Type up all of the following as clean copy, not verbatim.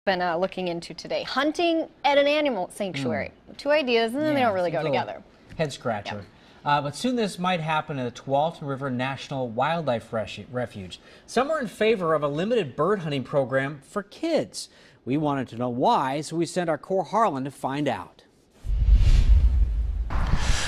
been looking into today. Hunting at an animal sanctuary. Two ideas, and then they don't really go together. Head scratcher. But soon this might happen at the Tualatin River National Wildlife Refuge. Some are in favor of a limited bird hunting program for kids. We wanted to know why, so we sent our Cor Harlan to find out.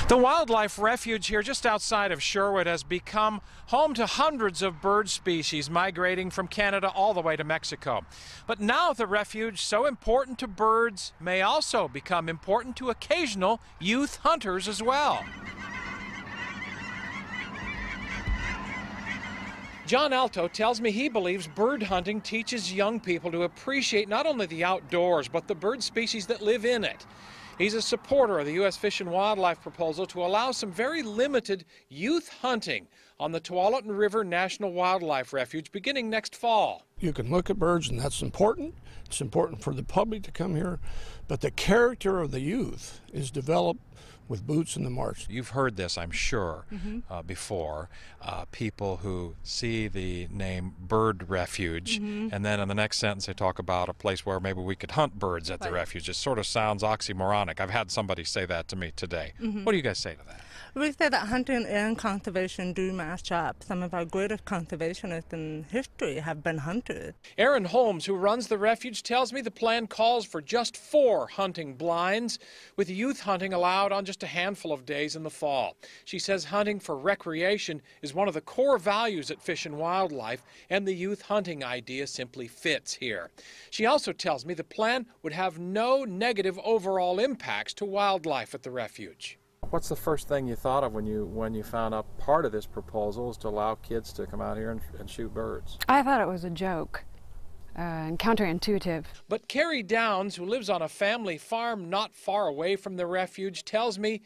The wildlife refuge here just outside of Sherwood has become home to hundreds of bird species migrating from Canada all the way to Mexico. But now the refuge, so important to birds, may also become important to occasional youth hunters as well. John Alto tells me he believes bird hunting teaches young people to appreciate not only the outdoors, but the bird species that live in it. He's a supporter of the U.S. Fish and Wildlife proposal to allow some very limited youth hunting on the Tualatin River National Wildlife Refuge beginning next fall. You can look at birds, and that's important. It's important for the public to come here, but the character of the youth is developed with boots in the marsh. You've heard this, I'm sure, before. People who see the name Bird Refuge, and then in the next sentence they talk about a place where maybe we could hunt birds at the refuge. It sort of sounds oxymoronic. I've had somebody say that to me today. What do you guys say to that? We say that hunting and conservation do match up. Some of our greatest conservationists in history have been hunters. Erin Holmes, who runs the refuge, tells me the plan calls for just 4 hunting blinds, with youth hunting allowed on just a handful of days in the fall. She says hunting for recreation is one of the core values at Fish and Wildlife, and the youth hunting idea simply fits here. She also tells me the plan would have no negative overall impacts to wildlife at the refuge. What's the first thing you thought of when you found out part of this proposal is to allow kids to come out here and shoot birds? I thought it was a joke and counterintuitive. But Carrie Downs, who lives on a family farm not far away from the refuge, tells me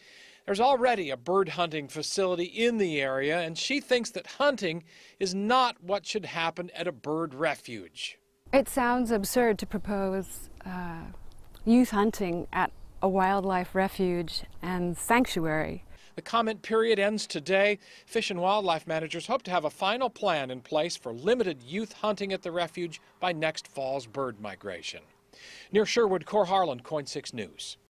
there's already a bird hunting facility in the area, and she thinks that hunting is not what should happen at a bird refuge. It sounds absurd to propose youth hunting at a wildlife refuge and sanctuary. The comment period ends today. Fish and Wildlife managers hope to have a final plan in place for limited youth hunting at the refuge by next fall's bird migration. Near Sherwood, Cor Harlan, KOIN 6 News.